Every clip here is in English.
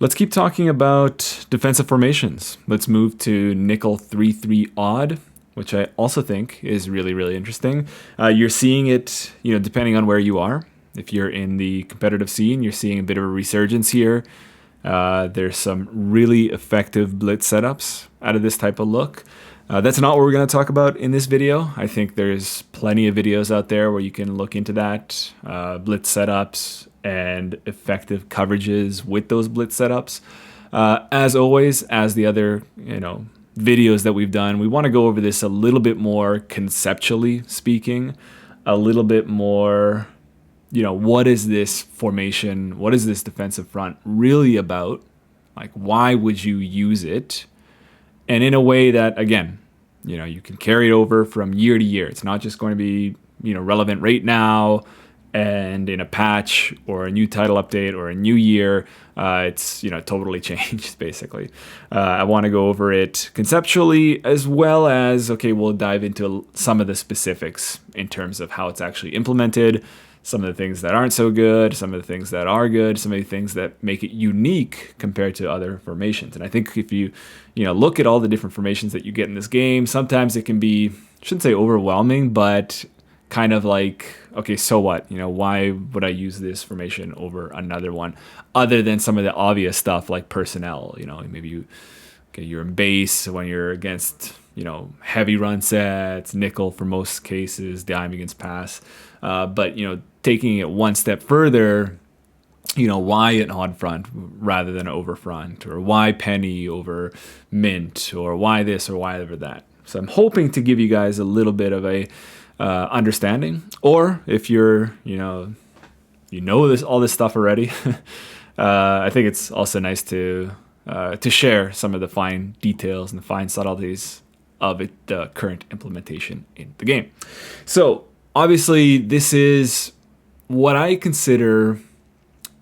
Let's keep talking about defensive formations. Let's move to nickel 3-3 odd, which I also think is really, really interesting. You're seeing it, depending on where you are. If you're in the competitive scene, you're seeing a bit of a resurgence here. There's some really effective blitz setups out of this type of look. That's not what we're going to talk about in this video. I think there's plenty of videos out there where you can look into that, blitz setups and effective coverages with those blitz setups. As always, as the other videos that we've done, we want to go over this a little bit more conceptually speaking, a little bit more, what is this formation? What is this defensive front really about? Like, why would you use it? And in a way that, again, you can carry it over from year to year. It's not just going to be, relevant right now and in a patch or a new title update or a new year. It's, totally changed, basically. I want to go over it conceptually as well as, we'll dive into some of the specifics in terms of how it's actually implemented, some of the things that aren't so good, some of the things that are good, some of the things that make it unique compared to other formations. And I think if you, look at all the different formations that you get in this game, sometimes it can be, I shouldn't say overwhelming, but kind of like, okay, so what? Why would I use this formation over another one other than some of the obvious stuff like personnel? Maybe you're in base when you're against, heavy run sets, nickel for most cases, dime against pass. But, taking it one step further, why an odd front rather than over front, or why penny over mint, or why this or why over that. So I'm hoping to give you guys a little bit of a understanding, or if you're, this all this stuff already, I think it's also nice to share some of the fine details and the fine subtleties of it, the current implementation in the game. So obviously, this is what I consider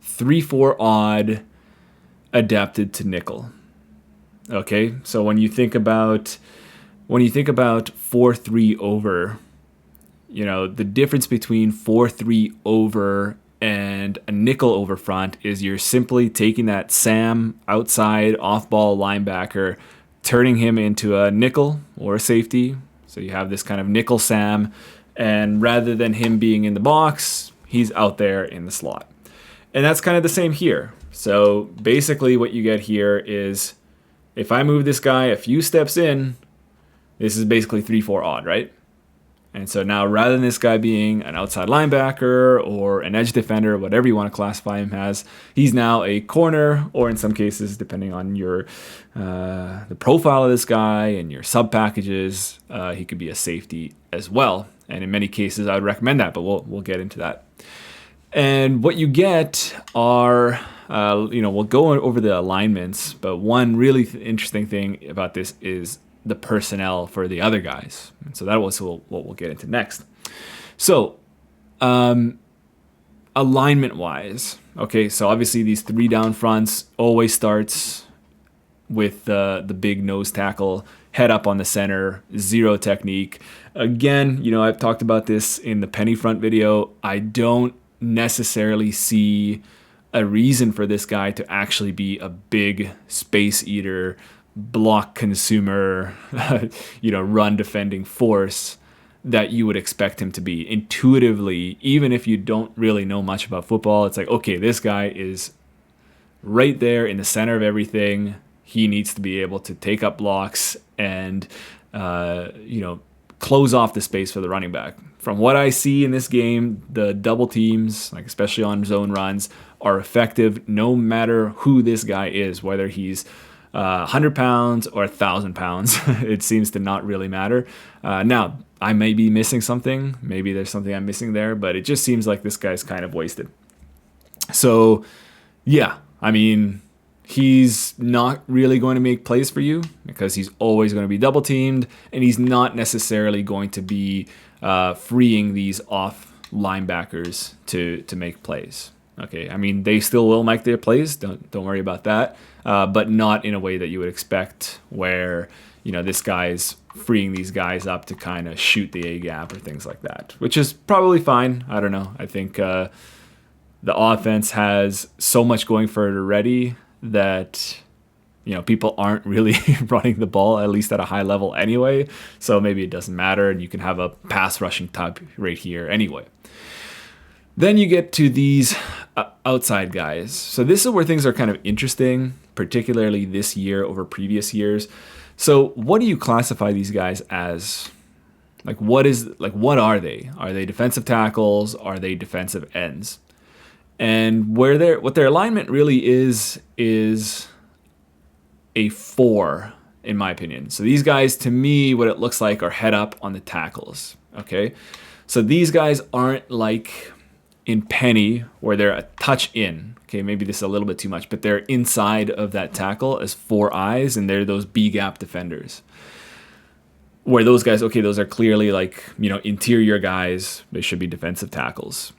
3-4 odd adapted to nickel. Okay, so when you think about 4-3 over, the difference between 4-3 over and a nickel over front is you're simply taking that Sam outside off-ball linebacker, turning him into a nickel or a safety. So you have this kind of nickel Sam, and rather than him being in the box, he's out there in the slot. And that's kind of the same here. So basically what you get here is if I move this guy a few steps in, this is basically 3-4 odd, right? And so now rather than this guy being an outside linebacker or an edge defender, whatever you want to classify him as, he's now a corner, or in some cases, depending on your the profile of this guy and your sub packages, he could be a safety as well. And in many cases, I would recommend that, but we'll get into that. And what you get are, we'll go over the alignments, but one really interesting thing about this is the personnel for the other guys. And so that was what we'll get into next. So, alignment-wise, so obviously these 3 down fronts always starts with the big nose tackle, head up on the center, zero technique. Again, I've talked about this in the penny front video. I don't necessarily see a reason for this guy to actually be a big space eater, block consumer, run defending force that you would expect him to be. Intuitively, even if you don't really know much about football, it's like, okay, this guy is right there in the center of everything. He needs to be able to take up blocks and, close off the space for the running back. From what I see in this game, the double teams, like especially on zone runs, are effective no matter who this guy is, whether he's 100 pounds or 1,000 pounds. It seems to not really matter. Now, I may be missing something. Maybe there's something I'm missing there, but it just seems like this guy's kind of wasted. So, yeah, he's not really going to make plays for you because he's always going to be double teamed, and he's not necessarily going to be freeing these off linebackers to make plays. Okay, they still will make their plays. Don't worry about that, but not in a way that you would expect, where this guy's freeing these guys up to kind of shoot the A gap or things like that, which is probably fine. I don't know. I think the offense has so much going for it already that people aren't really running the ball, at least at a high level anyway. So maybe it doesn't matter, and you can have a pass rushing type right here anyway. Then you get to these outside guys. So this is where things are kind of interesting, particularly this year over previous years. So what do you classify these guys as? What are they? Are they defensive tackles? Are they defensive ends? And what their alignment really is a 4, in my opinion. So these guys, to me, what it looks like are head up on the tackles. Okay, so these guys aren't like in Penny where they're a touch in. Okay, maybe this is a little bit too much, but they're inside of that tackle as 4 eyes, and they're those B gap defenders. Where those guys, okay, those are clearly interior guys. They should be defensive tackles.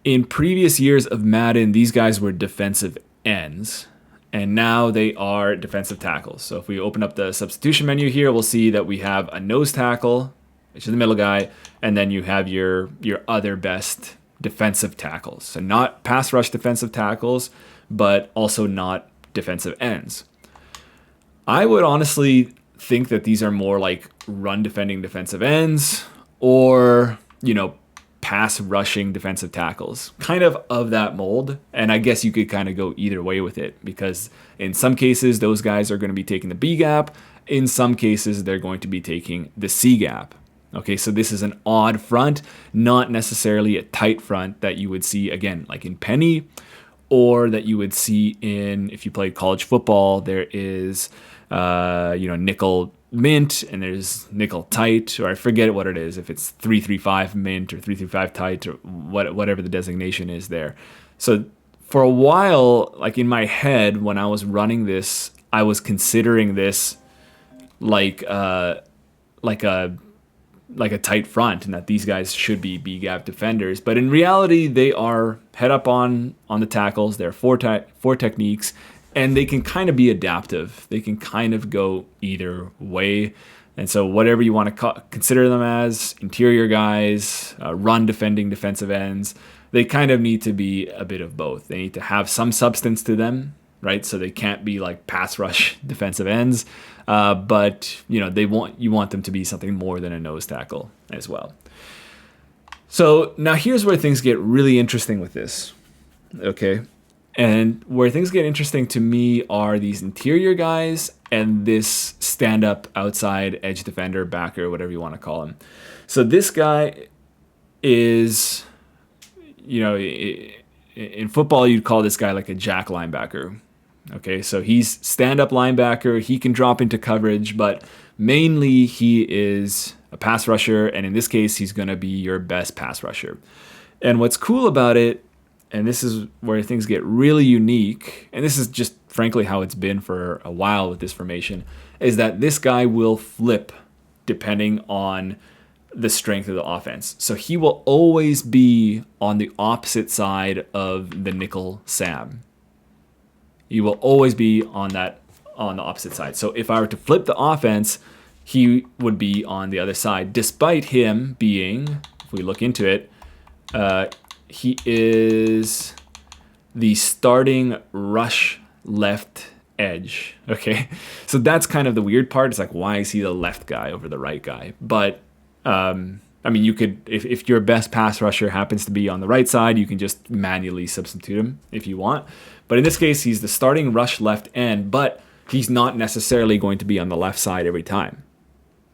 In previous years of Madden, these guys were defensive ends, and now they are defensive tackles. So if we open up the substitution menu here, we'll see that we have a nose tackle, which is the middle guy, and then you have your other best defensive tackles. So not pass rush defensive tackles, but also not defensive ends. I would honestly think that these are more like run defending defensive ends or, pass rushing defensive tackles, kind of that mold. And I guess you could kind of go either way with it, because in some cases, those guys are going to be taking the B gap. In some cases, they're going to be taking the C gap. Okay, so this is an odd front, not necessarily a tight front that you would see, again, like in Penny, or that you would see if you played college football, there is, nickel mint, and there's nickel tight, or I forget what it is, if it's 335 mint or 335 tight, or whatever the designation is there. So for a while, like in my head, when I was running this, I was considering this like a tight front, and that these guys should be B gap defenders. But in reality, they are head up on the tackles. They're four techniques, and they can kind of be adaptive. They can kind of go either way. And so whatever you want to consider them as, interior guys, run defending defensive ends, they kind of need to be a bit of both. They need to have some substance to them, right? So they can't be like pass rush defensive ends, but you want them to be something more than a nose tackle as well. So now here's where things get really interesting with this, okay? And where things get interesting to me are these interior guys and this stand-up outside edge defender, backer, whatever you want to call him. So this guy is, in football, you'd call this guy like a jack linebacker. Okay, so he's stand-up linebacker. He can drop into coverage, but mainly he is a pass rusher, and in this case, he's going to be your best pass rusher. And what's cool about it, and this is where things get really unique, and this is just frankly how it's been for a while with this formation, is that this guy will flip depending on the strength of the offense. So he will always be on the opposite side of the nickel Sam. He will always be on the opposite side. So if I were to flip the offense, he would be on the other side, despite him being, if we look into it, he is the starting rush left edge. Okay, so that's kind of the weird part. It's like, why is he the left guy over the right guy? But you could, if your best pass rusher happens to be on the right side, you can just manually substitute him if you want. But in this case, he's the starting rush left end, but he's not necessarily going to be on the left side every time.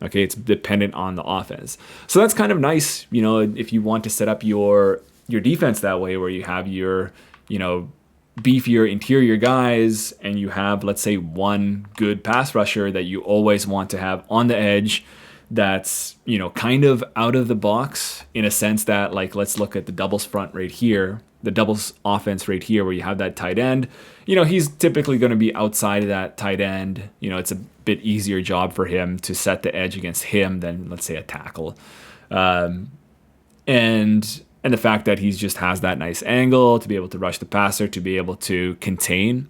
Okay, it's dependent on the offense. So that's kind of nice, if you want to set up your defense that way, where you have your, beefier interior guys, and you have, let's say, one good pass rusher that you always want to have on the edge that's, kind of out of the box, in a sense that, like, let's look at the doubles front right here, the doubles offense right here, where you have that tight end. He's typically going to be outside of that tight end. It's a bit easier job for him to set the edge against him than, let's say, a tackle. And the fact that he just has that nice angle to be able to rush the passer, to be able to contain.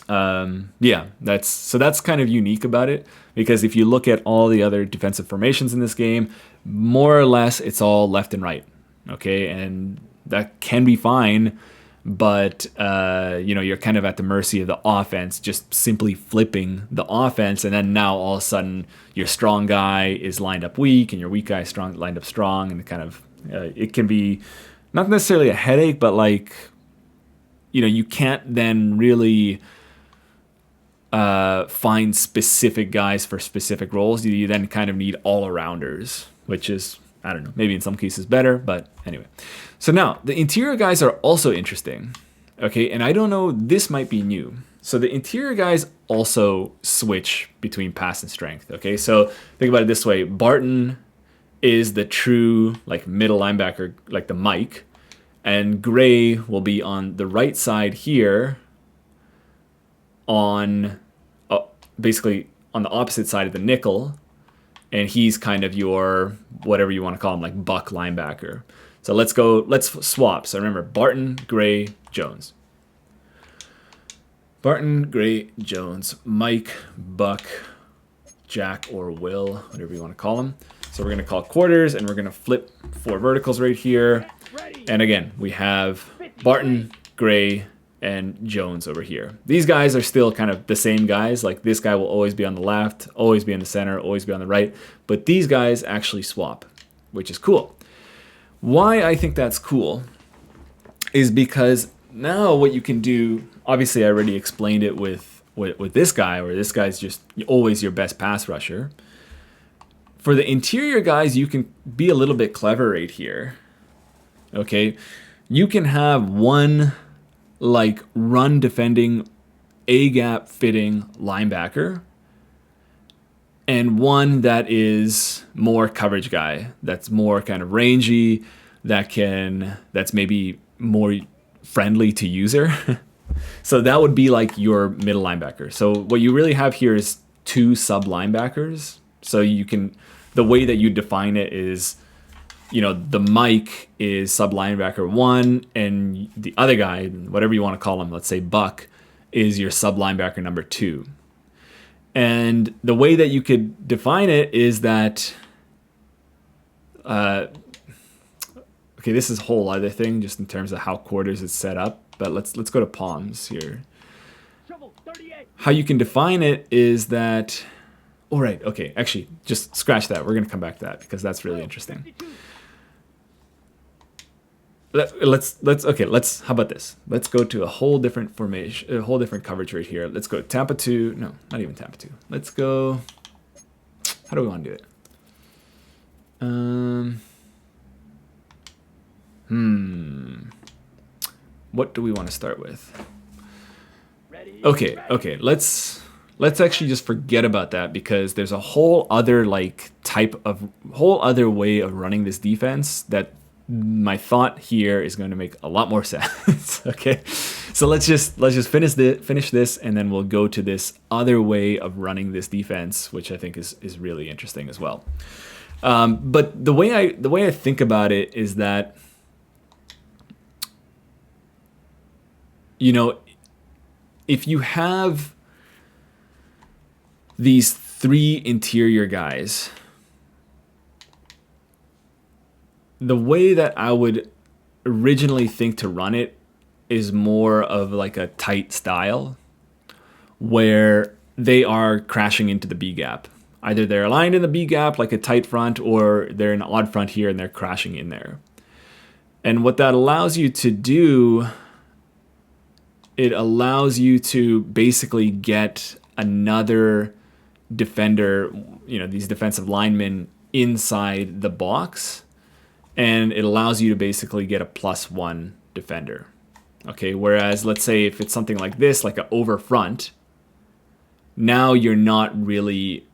That's kind of unique about it, because if you look at all the other defensive formations in this game, more or less it's all left and right. Okay, and that can be fine, but you're kind of at the mercy of the offense, just simply flipping the offense, and then now all of a sudden your strong guy is lined up weak, and your weak guy is lined up strong, and it can be not necessarily a headache, but like you can't then really find specific guys for specific roles. You then kind of need all-arounders, which is, I don't know, maybe in some cases better, but anyway. So now, the interior guys are also interesting, okay? And I don't know, this might be new. So the interior guys also switch between pass and strength, okay? So think about it this way. Barton is the true, like, middle linebacker, like the Mike, and Gray will be on the right side here on, basically on the opposite side of the nickel, and he's kind of your, whatever you want to call him, like buck linebacker. So let's swap. So remember, Barton, Gray, Jones. Barton, Gray, Jones, Mike, Buck, Jack, or Will, whatever you want to call him. So we're going to call quarters, and we're going to flip 4 verticals right here. And again, we have Barton, Gray, and Jones over here. These guys are still kind of the same guys. Like this guy will always be on the left, always be in the center, always be on the right. But these guys actually swap, which is cool. Why I think that's cool is because now what you can do, obviously I already explained it with this guy, where this guy's just always your best pass rusher. For the interior guys, you can be a little bit clever right here. Okay? You can have one like run defending, A-gap fitting linebacker, and one that is more coverage guy, that's more kind of rangy, that's maybe more friendly to user. So that would be like your middle linebacker. So what you really have here is 2 sub linebackers. So the way that you define it is, the Mike is sub linebacker 1, and the other guy, whatever you want to call him, let's say Buck, is your sub linebacker number 2. And the way that you could define it is that, okay, this is a whole other thing just in terms of how quarters is set up, but let's go to palms here. How you can define it is that, all right, okay, actually, just scratch that. We're going to come back to that because that's really interesting. How about this? Let's go to a whole different formation, a whole different coverage right here. Let's go Tampa 2. No, not even Tampa 2. Let's go, how do we want to do it? What do we want to start with? Okay, let's actually just forget about that, because there's a whole other whole other way of running this defense that my thought here is going to make a lot more sense. Okay, so let's just finish this, and then we'll go to this other way of running this defense, which I think is really interesting as well. But the way I think about it is that, if you have these 3 interior guys, the way that I would originally think to run it is more of like a tight style, where they are crashing into the B gap. Either they're aligned in the B gap like a tight front, or they're an odd front here and they're crashing in there. And what that allows you to do, it allows you to basically get another defender, these defensive linemen inside the box, and it allows you to basically get a +1 defender. Okay, whereas let's say if it's something like this, like an over front, now you're not really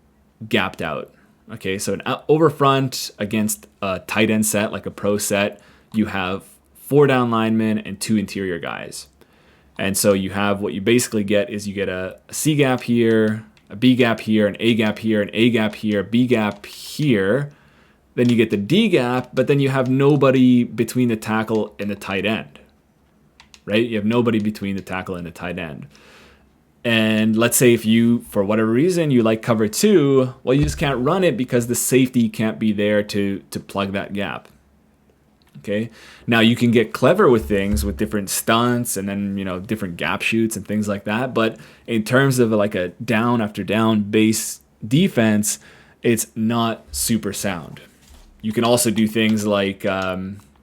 gapped out. Okay, so an over front against a tight end set, like a pro set, you have 4 down linemen and 2 interior guys. And so you have, what you basically get is you get a C gap here, a B gap here, an A gap here, an A gap here, B gap here. Then you get the D gap, but then you have nobody between the tackle and the tight end, right? You have nobody between the tackle and the tight end. And let's say if you, for whatever reason, you like cover 2, well, you just can't run it because the safety can't be there to plug that gap. Okay. Now you can get clever with things with different stunts and then, different gap shoots and things like that. But in terms of like a down after down base defense, it's not super sound. You can also do things like,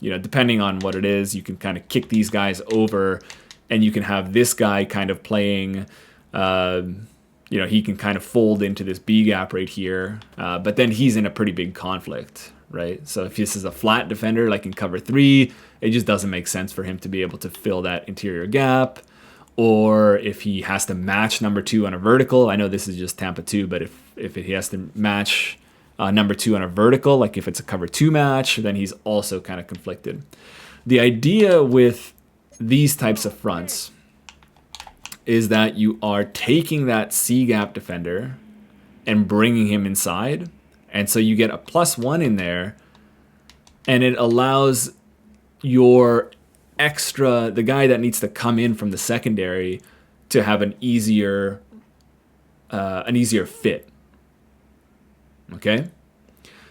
depending on what it is, you can kind of kick these guys over and you can have this guy kind of playing, he can kind of fold into this B gap right here. But then he's in a pretty big conflict, right? So if this is a flat defender, like in cover 3, it just doesn't make sense for him to be able to fill that interior gap. Or if he has to match number 2 on a vertical, I know this is just Tampa 2, but if he has to match number 2 on a vertical, like if it's a cover 2 match, then he's also kind of conflicted. The idea with these types of fronts is that you are taking that C gap defender and bringing him inside. And so you get a +1 in there, and it allows your the guy that needs to come in from the secondary, to have an easier fit. Okay?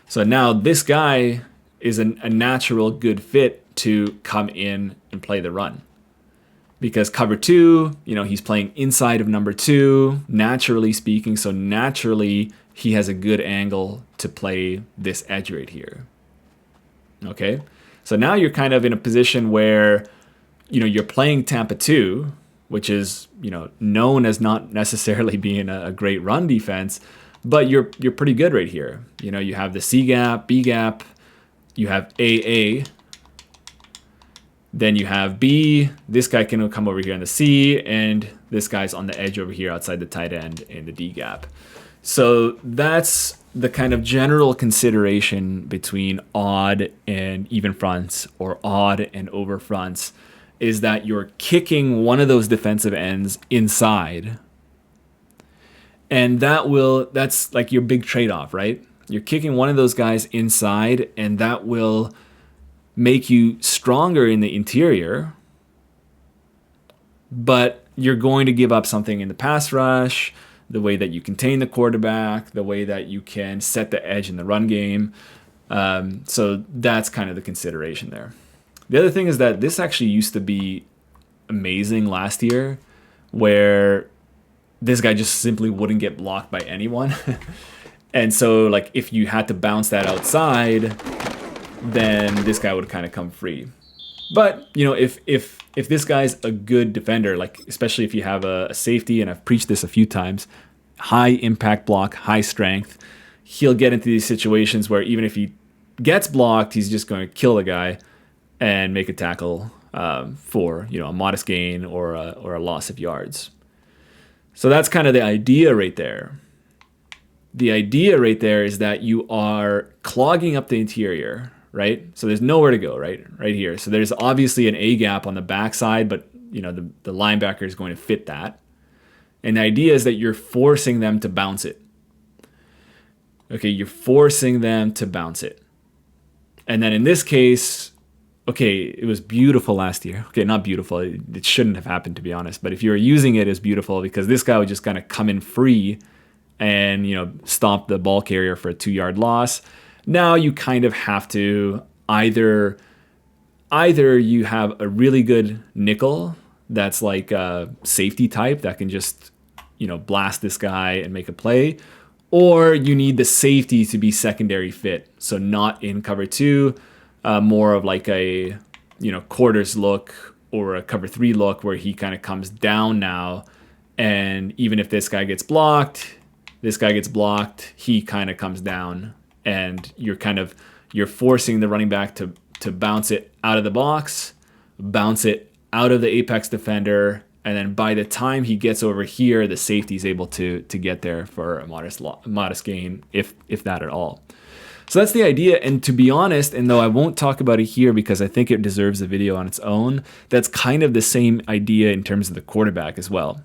So now this guy is a natural good fit to come in and play the run. Because cover 2, he's playing inside of number 2, naturally speaking. So naturally, he has a good angle to play this edge right here. Okay? So now you're kind of in a position where, you're playing Tampa 2, which is, known as not necessarily being a great run defense, but you're pretty good right here. You have the C gap, B gap, you have AA, then you have B, this guy can come over here on the C, and this guy's on the edge over here outside the tight end in the D gap. So that's the kind of general consideration between odd and even fronts, or odd and over fronts, is that you're kicking one of those defensive ends inside. And that's like your big trade-off, right? You're kicking one of those guys inside, and that will make you stronger in the interior, but you're going to give up something in the pass rush, the way that you contain the quarterback, the way that you can set the edge in the run game. So that's kind of the consideration there. The other thing is that this actually used to be amazing last year, where this guy just simply wouldn't get blocked by anyone. And so like if you had to bounce that outside, then this guy would kind of come free. But, if this guy's a good defender, like especially if you have a safety, and I've preached this a few times, high impact block, high strength, he'll get into these situations where even if he gets blocked, he's just going to kill the guy and make a tackle for, a modest gain or a loss of yards. So that's kind of the idea right there. The idea right there is that you are clogging up the interior, right? So there's nowhere to go, right here. So there's obviously an A gap on the backside, but the linebacker is going to fit that. And the idea is that you're forcing them to bounce it. Okay, you're forcing them to bounce it. And then in this case, okay, it was beautiful last year. Okay, not beautiful. It shouldn't have happened, to be honest. But if you were using it as beautiful, because this guy would just kind of come in free and, stomp the ball carrier for a 2-yard loss. Now you kind of have to either you have a really good nickel that's like a safety type that can just, blast this guy and make a play, or you need the safety to be secondary fit. So not in cover 2, more of like a, quarters look or a cover 3 look where he kind of comes down now. And even if this guy gets blocked, he kind of comes down, and you're forcing the running back to bounce it out of the box, bounce it out of the apex defender, and then by the time he gets over here, the safety is able to get there for a modest gain, if that at all. So that's the idea. And to be honest, and though I won't talk about it here because I think it deserves a video on its own, that's kind of the same idea in terms of the quarterback as well.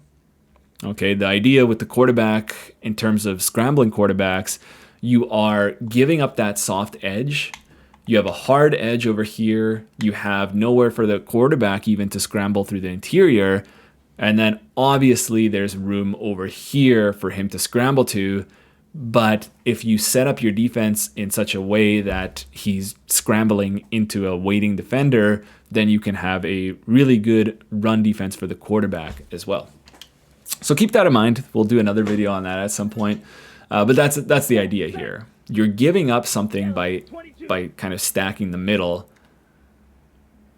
Okay, the idea with the quarterback in terms of scrambling quarterbacks, you are giving up that soft edge. You have a hard edge over here. You have nowhere for the quarterback even to scramble through the interior. And then obviously there's room over here for him to scramble to, But if you set up your defense in such a way that he's scrambling into a waiting defender, then you can have a really good run defense for the quarterback as well. So keep that in mind. We'll do another video on that at some point. But that's the idea here. You're giving up something by kind of stacking the middle.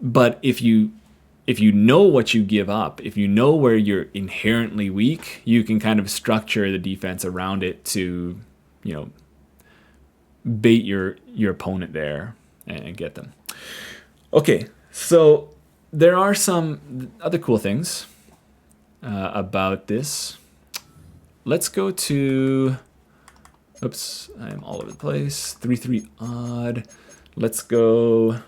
But if you know what you give up, if you know where you're inherently weak, you can kind of structure the defense around it to, bait your opponent there and get them. Okay, so there are some other cool things about this. Let's go to, oops, I'm all over the place. 3-3 odd. Let's go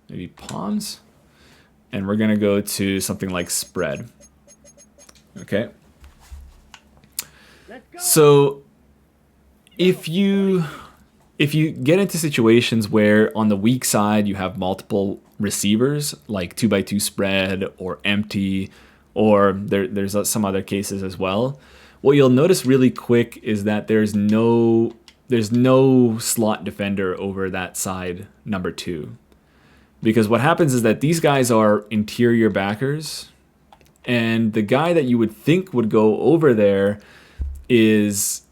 maybe palms. And we're going to go to something like spread. Okay. So if you get into situations where on the weak side you have multiple receivers, like 2x2 spread or empty, or there's some other cases as well, what you'll notice really quick is that there's no slot defender over that side number 2. Because what happens is that these guys are interior backers, and the guy that you would think would go over there is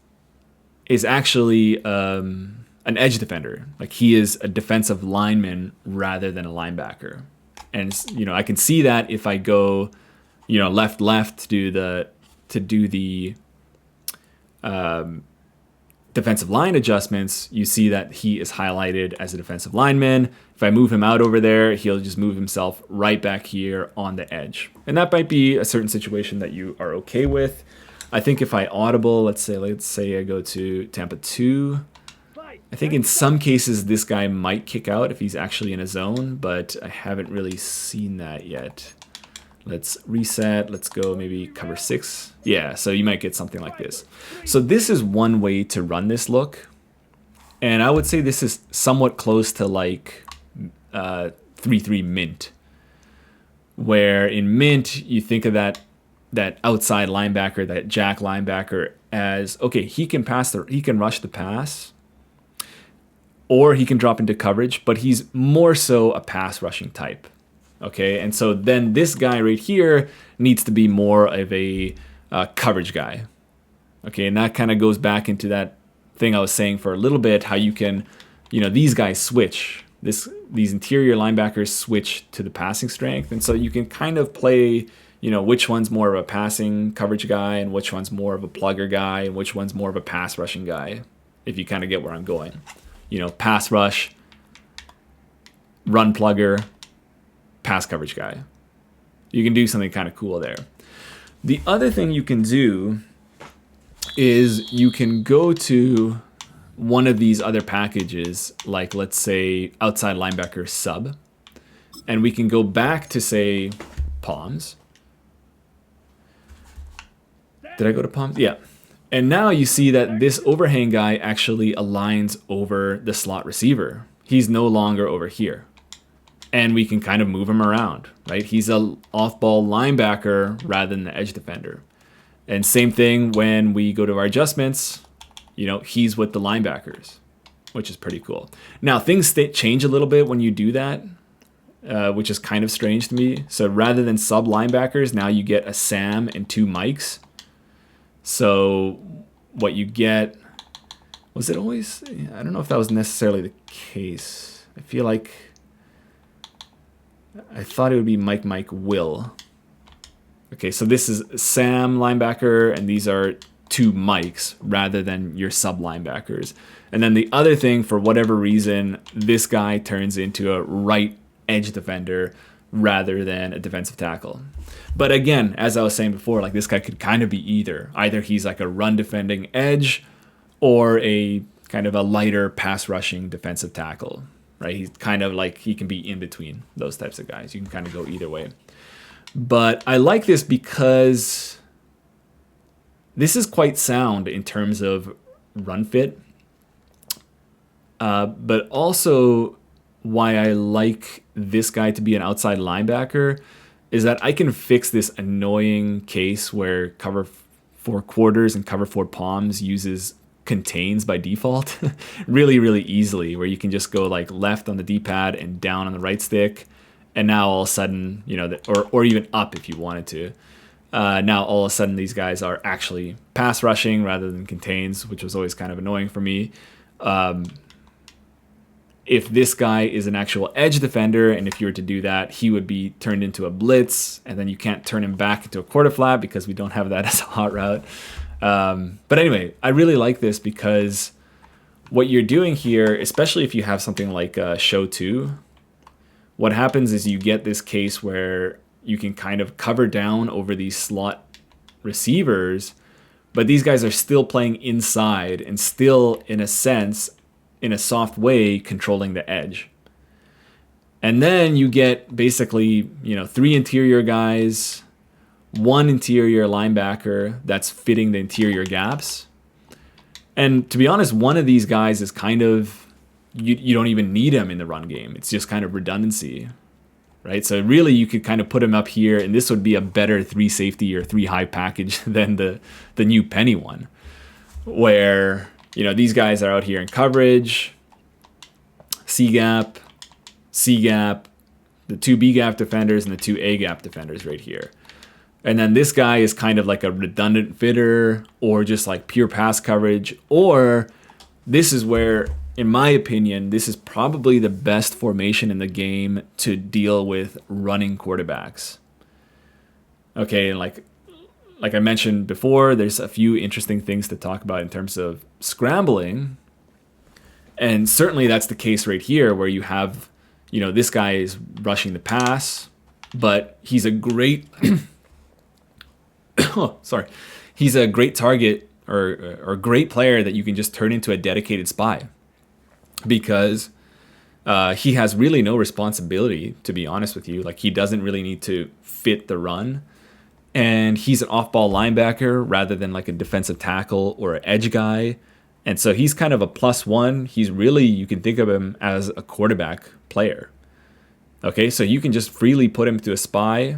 actually an edge defender. Like, he is a defensive lineman rather than a linebacker. And I can see that if I go left to do the defensive line adjustments, you see that he is highlighted as a defensive lineman. If I move him out over there, he'll just move himself right back here on the edge. And that might be a certain situation that you are okay with. I think if I audible, let's say I go to Tampa 2, I think in some cases this guy might kick out if he's actually in a zone, but I haven't really seen that yet. Let's reset. Let's go maybe cover 6. Yeah, so you might get something like this. So this is one way to run this look. And I would say this is somewhat close to like 3-3 mint. Where in mint, you think of that outside linebacker, that jack linebacker as, okay, he can rush the pass, or he can drop into coverage, but he's more so a pass rushing type. Okay, and so then this guy right here needs to be more of a coverage guy. Okay, and that kind of goes back into that thing I was saying for a little bit, how you can, these guys switch. These interior linebackers switch to the passing strength, and so you can kind of play, which one's more of a passing coverage guy and which one's more of a plugger guy and which one's more of a pass rushing guy, if you kind of get where I'm going. Pass rush, run plugger, pass coverage guy. You can do something kind of cool there. The other thing you can do is you can go to one of these other packages, like let's say outside linebacker sub, and we can go back to say palms. Did I go to palms? Yeah. And now you see that this overhang guy actually aligns over the slot receiver. He's no longer over here. And we can kind of move him around, right? He's a off-ball linebacker rather than the edge defender. And same thing when we go to our adjustments, he's with the linebackers, which is pretty cool. Now, things change a little bit when you do that, which is kind of strange to me. So rather than sub linebackers, now you get a Sam and 2 Mikes. So what you get, was it always, I don't know if that was necessarily the case. I feel like, I thought it would be Mike, Will. Okay, so this is Sam linebacker, and these are 2 Mikes rather than your sub linebackers. And then the other thing, for whatever reason, this guy turns into a right edge defender rather than a defensive tackle. But again, as I was saying before, like this guy could kind of be either. Either he's like a run defending edge or a kind of a lighter pass rushing defensive tackle. Right, he's kind of like, he can be in between those types of guys. You can kind of go either way. But I like this because this is quite sound in terms of run fit. But also why I like this guy to be an outside linebacker is that I can fix this annoying case where cover 4 quarters and cover 4 palms uses contains by default really, really easily, where you can just go like left on the D-pad and down on the right stick. And now all of a sudden, or even up if you wanted to. Now all of a sudden these guys are actually pass rushing rather than contains, which was always kind of annoying for me. If this guy is an actual edge defender, and if you were to do that, he would be turned into a blitz, and then you can't turn him back into a quarter flat because we don't have that as a hot route. But anyway, I really like this because what you're doing here, especially if you have something like show 2, what happens is you get this case where you can kind of cover down over these slot receivers, but these guys are still playing inside and still, in a sense, in a soft way, controlling the edge. And then you get basically, 3 interior guys, 1 interior linebacker that's fitting the interior gaps. And to be honest, one of these guys is kind of, you don't even need him in the run game. It's just kind of redundancy, right? So really you could kind of put him up here, and this would be a better 3 safety or 3 high package than the new penny one, where these guys are out here in coverage, C gap, the 2 B gap defenders and the 2 A gap defenders right here. And then this guy is kind of like a redundant fitter, or just like pure pass coverage, or this is where, in my opinion, this is probably the best formation in the game to deal with running quarterbacks. Okay, and like I mentioned before, there's a few interesting things to talk about in terms of scrambling. And certainly that's the case right here, where you have, this guy is rushing the pass, but he's a great, he's a great target or great player that you can just turn into a dedicated spy, because he has really no responsibility, to be honest with you. Like, he doesn't really need to fit the run. And he's an off-ball linebacker rather than like a defensive tackle or an edge guy. And so he's kind of a +1. He's really, you can think of him as a quarterback player. Okay, so you can just freely put him to a spy,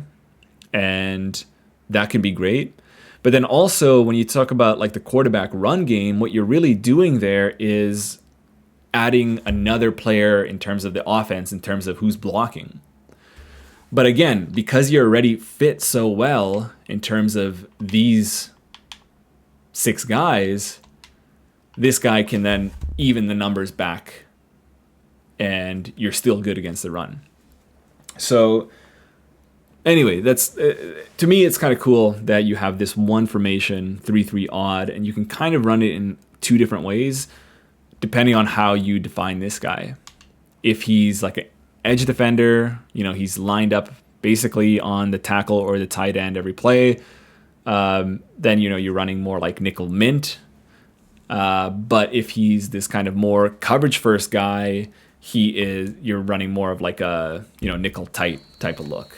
and that can be great. But then also, when you talk about like the quarterback run game, what you're really doing there is adding another player in terms of the offense, in terms of who's blocking. But again, because you're already fit so well in terms of these 6 guys, this guy can then even the numbers back, and you're still good against the run. So anyway, that's to me, it's kind of cool that you have this one formation, 3-3 odd, and you can kind of run it in 2 different ways, depending on how you define this guy. If he's like an edge defender, he's lined up basically on the tackle or the tight end every play, then you're running more like nickel mint. But if he's this kind of more coverage first guy, you're running more of like a nickel tight type of look.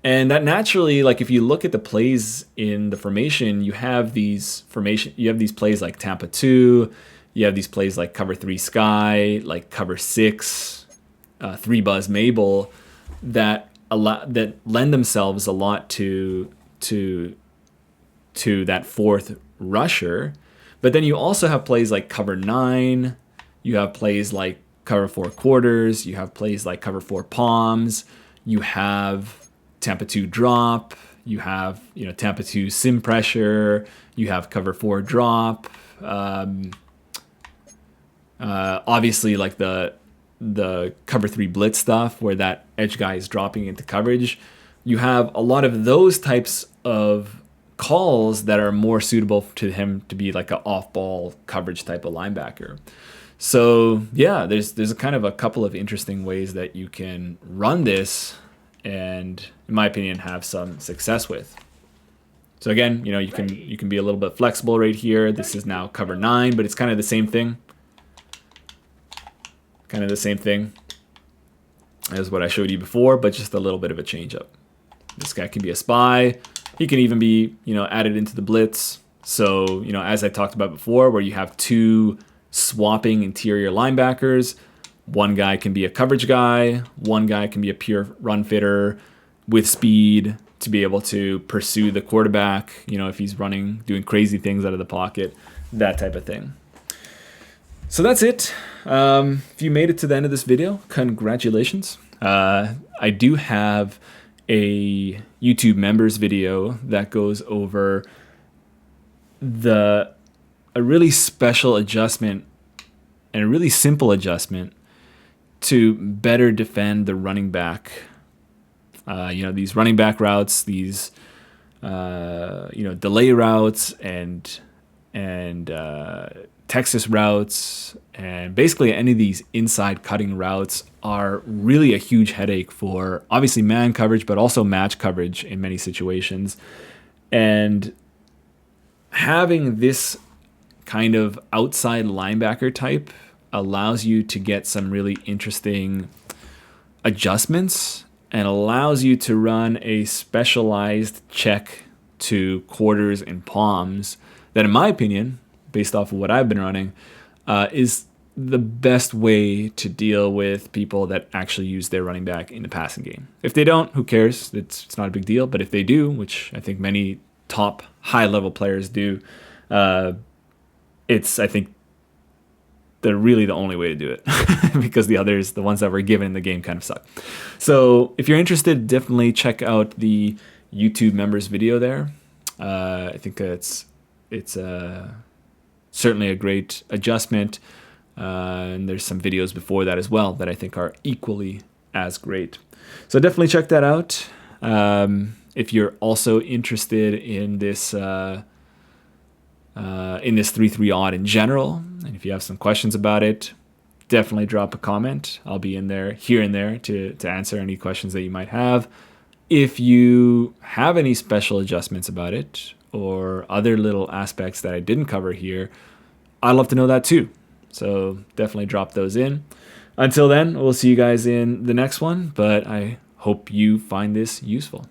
And that naturally, like if you look at the plays in the formation, you have these plays like Tampa 2, you have these plays like cover 3 sky, like cover 6, 3 buzz Mabel, that lend themselves a lot to that 4th rusher. But then you also have plays like cover 9, you have plays like cover 4 quarters, you have plays like cover 4 palms, you have Tampa 2 drop, you have Tampa 2 sim pressure, you have cover 4 drop. Obviously, like the cover 3 blitz stuff where that edge guy is dropping into coverage. You have a lot of those types of calls that are more suitable to him to be like an off-ball coverage type of linebacker. So yeah, there's a kind of a couple of interesting ways that you can run this, and in my opinion, have some success with. So again, you can be a little bit flexible right here. This is now cover 9, but it's kind of the same thing. Kind of the same thing as what I showed you before, but just a little bit of a change up. This guy can be a spy. He can even be, added into the blitz. So, as I talked about before, where you have 2 swapping interior linebackers, one guy can be a coverage guy, one guy can be a pure run fitter, with speed to be able to pursue the quarterback, if he's running, doing crazy things out of the pocket, that type of thing. So that's it. If you made it to the end of this video, congratulations. I do have a YouTube members video that goes over a really special adjustment and a really simple adjustment to better defend the running back. These running back routes, these delay routes and Texas routes, and basically any of these inside cutting routes are really a huge headache for obviously man coverage, but also match coverage in many situations. And having this kind of outside linebacker type allows you to get some really interesting adjustments and allows you to run a specialized check to quarters and palms that, in my opinion, based off of what I've been running, is the best way to deal with people that actually use their running back in the passing game. If they don't, who cares? It's not a big deal. But if they do, which I think many top high-level players do, I think they're really the only way to do it because the others, the ones that were given in the game, kind of suck. So if you're interested, definitely check out the YouTube members video there. I think it's certainly a great adjustment. And there's some videos before that as well that I think are equally as great. So definitely check that out. If you're also interested in this 3-3 odd in general, and if you have some questions about it, definitely drop a comment. I'll be in there here and there to answer any questions that you might have. If you have any special adjustments about it or other little aspects that I didn't cover here, I'd love to know that too. So definitely drop those in. Until then, we'll see you guys in the next one, but I hope you find this useful.